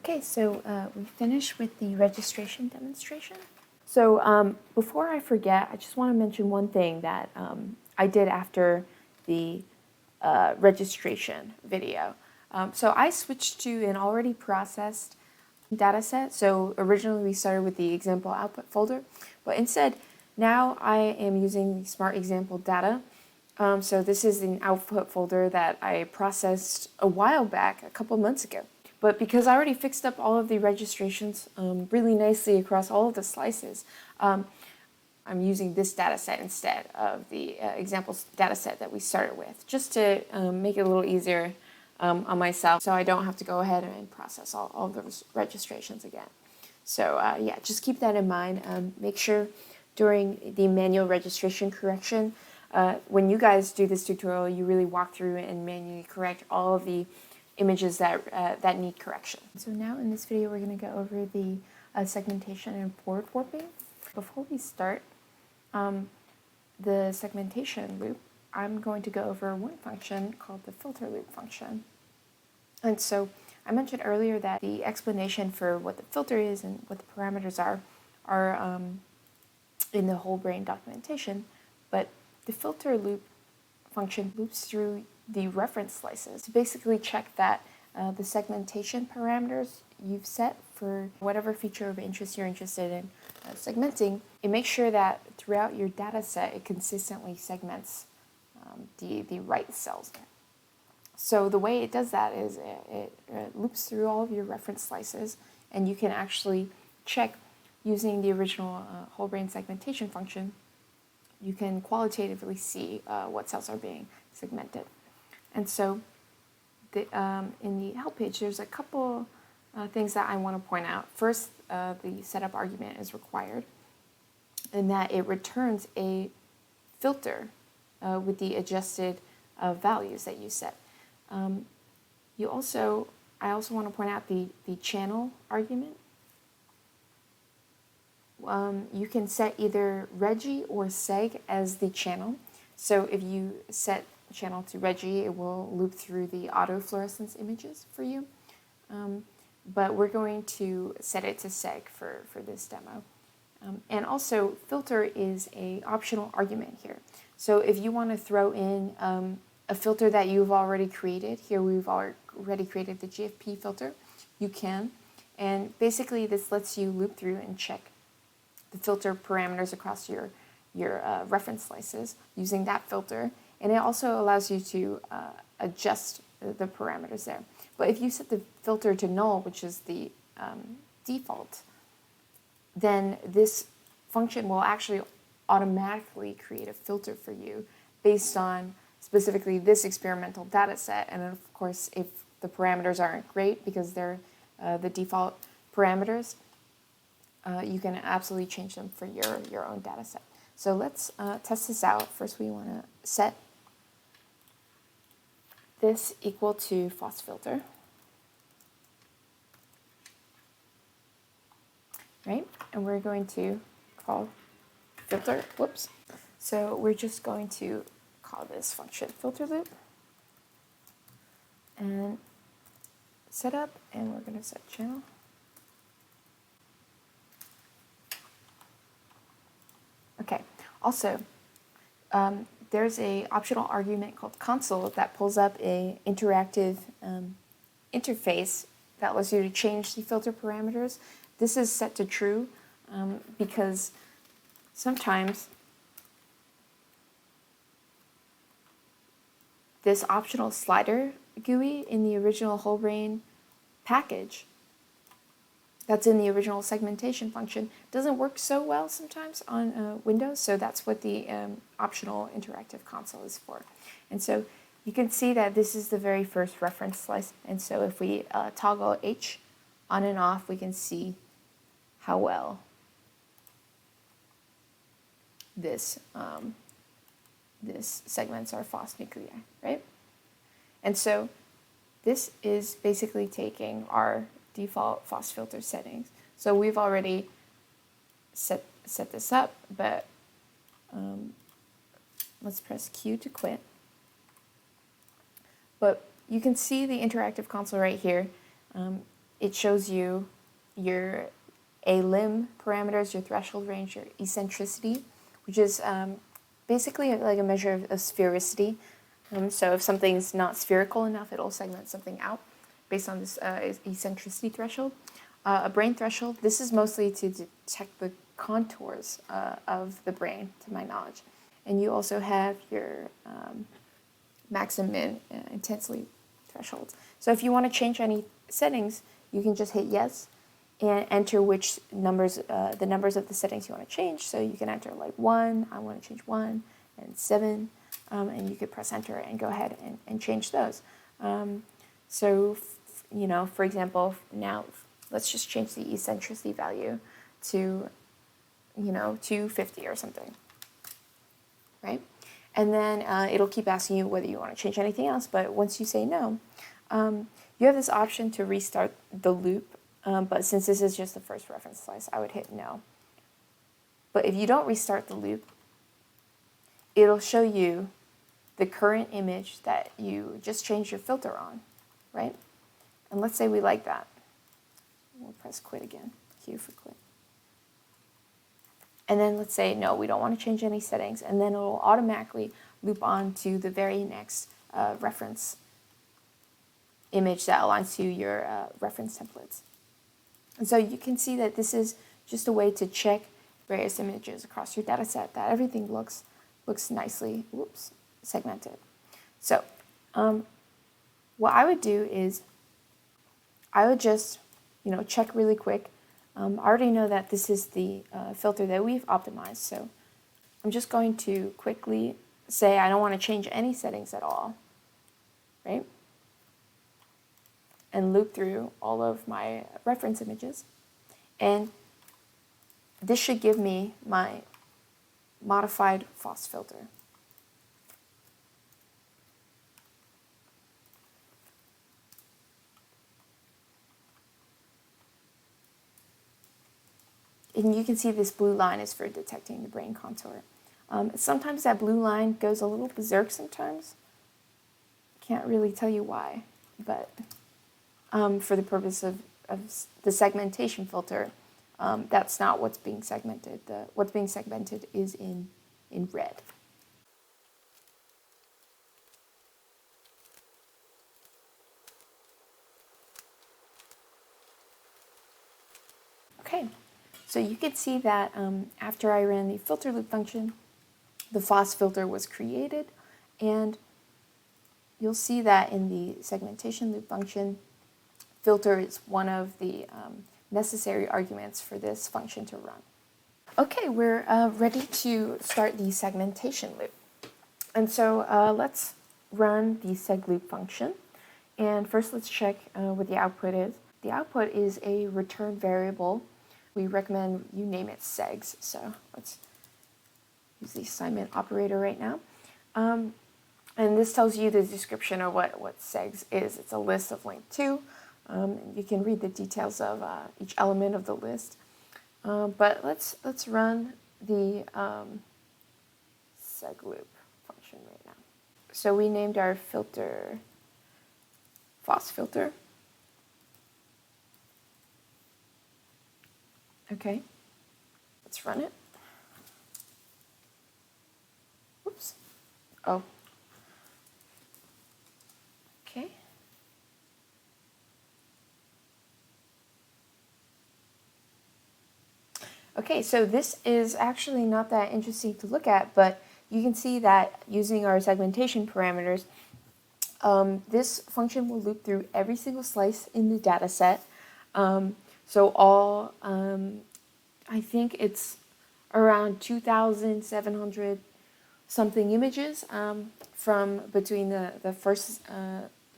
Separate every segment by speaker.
Speaker 1: Okay, so we finished with the registration demonstration. So before I forget, I just want to mention one thing that I did after the registration video. So I switched to an already processed dataset. So originally we started with the example output folder, but instead now I am using the smart example data. So this is an output folder that I processed a while back, a couple months ago. But because I already fixed up all of the registrations really nicely across all of the slices, I'm using this data set instead of the example data set that we started with, just to make it a little easier on myself so I don't have to go ahead and process all of those registrations again. So yeah, just keep that in mind. Make sure during the manual registration correction, when you guys do this tutorial, you really walk through and manually correct all of the images that need correction. So now in this video, we're going to go over the segmentation and forward warping. Before we start the segmentation loop, I'm going to go over one function called the filter loop function. And so I mentioned earlier that the explanation for what the filter is and what the parameters are in the whole brain documentation, but the filter loop function loops through the reference slices to basically check that the segmentation parameters you've set for whatever feature of interest you're interested in segmenting, it makes sure that throughout your data set it consistently segments the right cells. So the way it does that is it loops through all of your reference slices, and you can actually check using the original whole brain segmentation function. You can qualitatively see what cells are being segmented. And so in the help page, there's a couple things that I want to point out. First, the setup argument is required, in that it returns a filter with the adjusted values that you set. I also want to point out the channel argument. You can set either Regi or Seg as the channel. So if you set channel to Regi, it will loop through the autofluorescence images for you. But we're going to set it to Seg for this demo. And also, filter is an optional argument here. So if you want to throw in a filter that you've already created, here we've already created the GFP filter, you can. And basically this lets you loop through and check the filter parameters across your reference slices using that filter. And it also allows you to adjust the parameters there. But if you set the filter to null, which is the default, then this function will actually automatically create a filter for you based on specifically this experimental data set. And of course, if the parameters aren't great because they're the default parameters, you can absolutely change them for your own data set. So let's test this out. First, we want to set this equal to FOSS filter. Right? And we're going to call filter, whoops. So we're just going to call this function filter loop and set up, and we're going to set channel. Okay, also, there's a optional argument called console that pulls up a interactive interface that allows you to change the filter parameters. This is set to true because sometimes this optional slider GUI in the original whole brain package that's in the original segmentation function doesn't work so well sometimes on Windows, so that's what the optional interactive console is for. And so you can see that this is the very first reference slice, and so if we toggle H on and off, we can see how well this segments our FOSS nuclei, right? And so this is basically taking our default FOSS filter settings. So we've already set this up, but let's press Q to quit. But you can see the interactive console right here. it shows you your a-lim parameters, your threshold range, your eccentricity, which is basically like a measure of sphericity. So if something's not spherical enough, it'll segment something out based on this eccentricity threshold. A brain threshold, this is mostly to detect the contours of the brain, to my knowledge. And you also have your max and min intensity thresholds. So if you want to change any settings, you can just hit yes and enter which numbers, the numbers of the settings you want to change. So you can enter like 1, I want to change 1, and 7, and you could press enter and go ahead and change those. For example, now let's just change the eccentricity value to, 250 or something, right? And then it'll keep asking you whether you want to change anything else, but once you say no, you have this option to restart the loop, but since this is just the first reference slice, I would hit no. But if you don't restart the loop, it'll show you the current image that you just changed your filter on, right? And let's say we like that. We'll press quit again, Q for quit. And then let's say, no, we don't want to change any settings, and then it'll automatically loop on to the very next reference image that aligns to your reference templates. And so you can see that this is just a way to check various images across your data set, that everything looks nicely segmented. So what I would do is I would just check really quick. I already know that this is the filter that we've optimized, so I'm just going to quickly say I don't want to change any settings at all, right? And loop through all of my reference images. And this should give me my modified FOSS filter. And you can see this blue line is for detecting the brain contour. Sometimes that blue line goes a little berserk sometimes. Can't really tell you why, but for the purpose of the segmentation filter, that's not what's being segmented. What's being segmented is in red. Okay. So you could see that after I ran the filter loop function, the FOSS filter was created, and you'll see that in the segmentation loop function, filter is one of the necessary arguments for this function to run. Okay, we're ready to start the segmentation loop. And so let's run the seg loop function. And first let's check what the output is. The output is a return variable. We recommend you name it segs, so let's use the assignment operator right now. And this tells you the description of what segs is. It's a list of length 2. You can read the details of each element of the list. But let's run the seg loop function right now. So we named our filter FOSS filter. Okay, let's run it. Whoops. Oh. Okay. Okay, so this is actually not that interesting to look at, but you can see that using our segmentation parameters, this function will loop through every single slice in the data set. So all, I think it's around 2,700 something images from between the first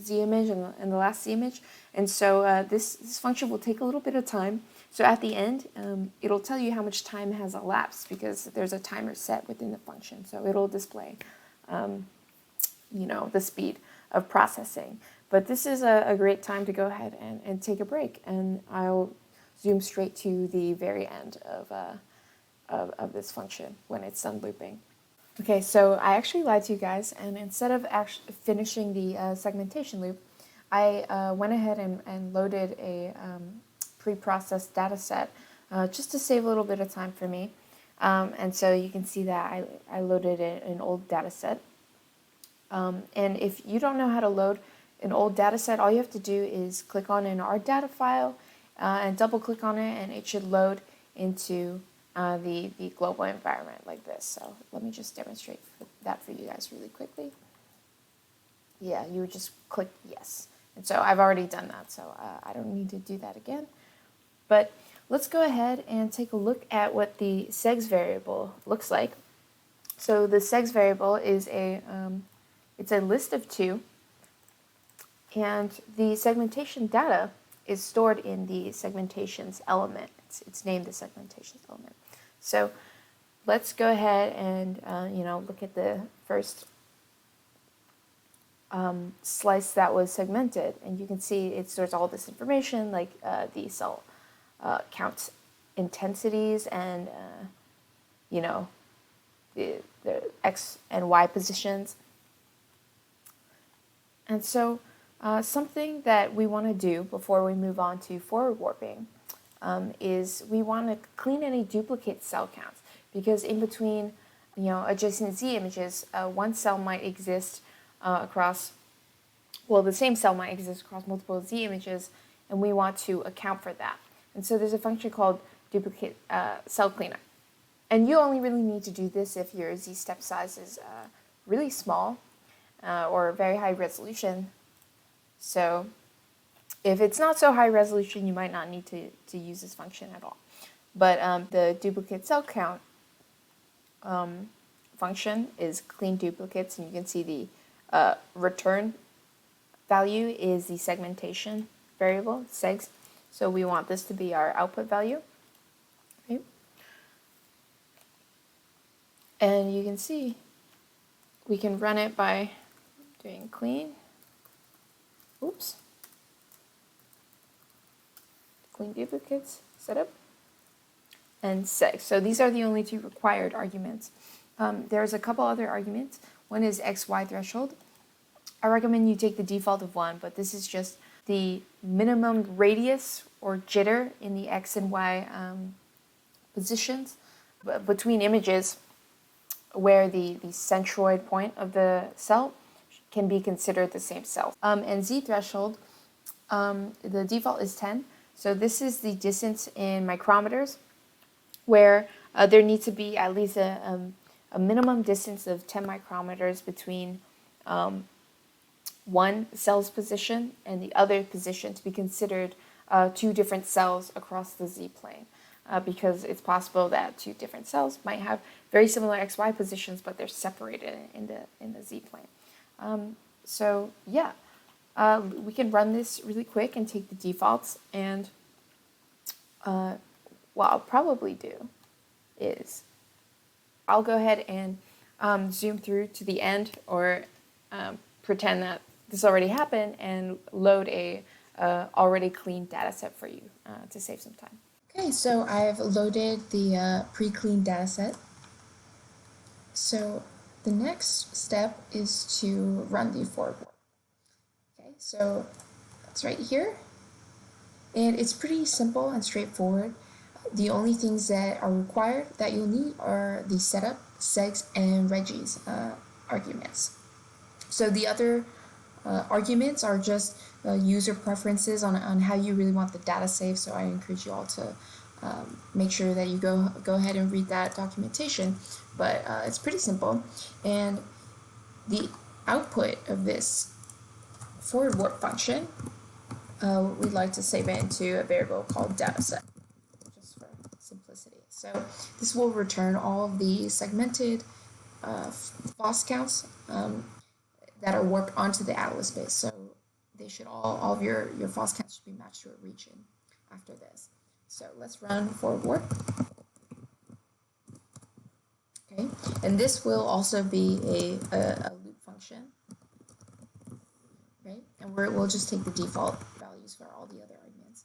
Speaker 1: Z image and the last Z image. And so this function will take a little bit of time. So at the end, it'll tell you how much time has elapsed because there's a timer set within the function. So it'll display, the speed of processing. But this is a great time to go ahead and take a break, and I'll zoom straight to the very end of this function when it's done looping. Okay, so I actually lied to you guys, and instead of actually finishing the segmentation loop, I went ahead and loaded a pre-processed data set just to save a little bit of time for me. And so you can see that I loaded an old data set. And if you don't know how to load an old data set, all you have to do is click on an R data file and double click on it, and it should load into the global environment like this. So let me just demonstrate that for you guys really quickly. Yeah, you would just click yes. And so I've already done that, so I don't need to do that again. But let's go ahead and take a look at what the segs variable looks like. So the segs variable is it's a list of 2, and the segmentation data is stored in the segmentations element. It's named the segmentations element. So let's go ahead and look at the first slice that was segmented, and you can see it stores all this information like the cell count intensities and the X and Y positions. And so something that we want to do before we move on to forward warping is we want to clean any duplicate cell counts, because in between adjacent Z images, one cell might exist the same cell might exist across multiple Z images, and we want to account for that. And so there's a function called duplicate cell cleanup. And you only really need to do this if your Z step size is really small or very high resolution. So if it's not so high resolution, you might not need to use this function at all. But the duplicate cell count function is clean duplicates, and you can see the return value is the segmentation variable, segs. So we want this to be our output value. Okay. And you can see we can run it by doing clean duplicates setup and seg. So these are the only 2 required arguments. There's a couple other arguments. One is XY threshold. I recommend you take the default of 1, but this is just the minimum radius or jitter in the X and Y positions between images where the centroid point of the cell can be considered the same cell. And Z threshold, the default is 10. So this is the distance in micrometers, where there needs to be at least a minimum distance of 10 micrometers between one cell's position and the other position to be considered 2 different cells across the Z plane. Because it's possible that 2 different cells might have very similar XY positions, but they're separated in the Z plane. So yeah, we can run this really quick and take the defaults, and what I'll probably do is I'll go ahead and zoom through to the end, or pretend that this already happened and load a already clean data set for you to save some time. Okay, so I've loaded the pre-cleaned data set. So the next step is to run the forward warp. Okay, so that's right here. And it's pretty simple and straightforward. The only things that are required that you'll need are the setup, segs, and regis arguments. So the other arguments are just user preferences on how you really want the data saved. So I encourage you all to make sure that you go ahead and read that documentation. But it's pretty simple. And the output of this forward warp function, we'd like to save it into a variable called dataset, just for simplicity. So this will return all of the segmented FOSS counts that are warped onto the atlas base. So they should all of your FOSS counts should be matched to a region after this. So let's run forward warp. Okay, and this will also be a loop function, right? And we'll just take the default values for all the other arguments.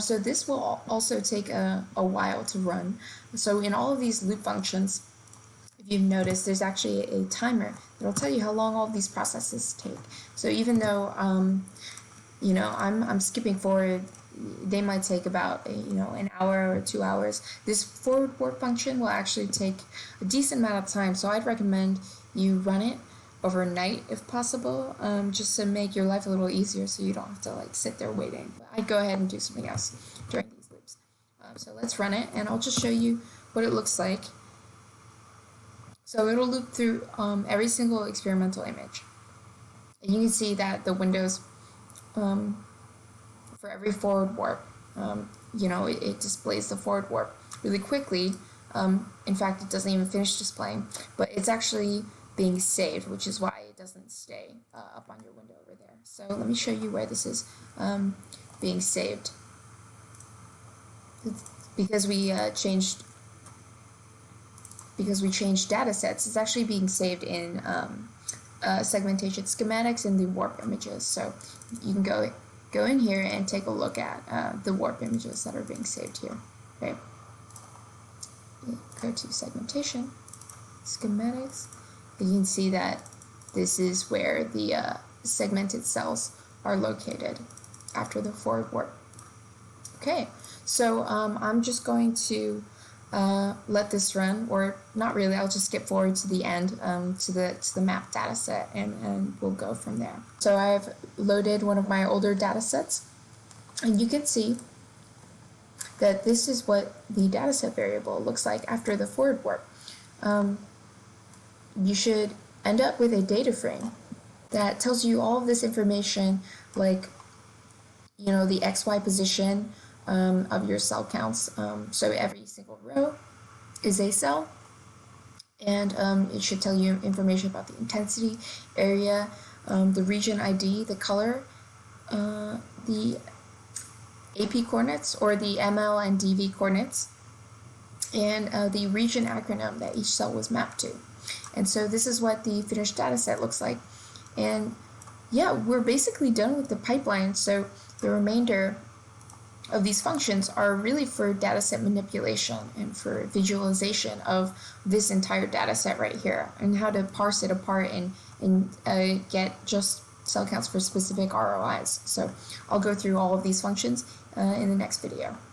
Speaker 1: So this will also take a while to run. So in all of these loop functions, if you've noticed, there's actually a timer that'll tell you how long all of these processes take. So even though I'm skipping forward. They might take about an hour or 2 hours. This forward warp function will actually take a decent amount of time, so I'd recommend you run it overnight if possible, just to make your life a little easier, so you don't have to sit there waiting. But I'd go ahead and do something else during these loops. So let's run it, and I'll just show you what it looks like. So it'll loop through every single experimental image. And you can see that the windows, for every forward warp, it displays the forward warp really quickly. In fact, it doesn't even finish displaying, but it's actually being saved, which is why it doesn't stay up on your window over there. So let me show you where this is being saved. Because we changed data sets, it's actually being saved in segmentation schematics and the warp images. So you can go in here and take a look at the warp images that are being saved here. Okay. Go to segmentation, schematics. You can see that this is where the segmented cells are located after the forward warp. Okay, so I'm just going to let this run, or not really. I'll just skip forward to the end, to the map data set, and we'll go from there. So I've loaded one of my older data sets, and you can see that this is what the dataset variable looks like after the forward warp. You should end up with a data frame that tells you all of this information, like the XY position of your cell counts. So every single row is a cell, and it should tell you information about the intensity, area, the region ID, the color, the AP coordinates, or the ML and DV coordinates, and the region acronym that each cell was mapped to. And so this is what the finished data set looks like. And yeah, we're basically done with the pipeline. So the remainder of these functions are really for dataset manipulation and for visualization of this entire dataset right here, and how to parse it apart and get just cell counts for specific ROIs. So I'll go through all of these functions in the next video.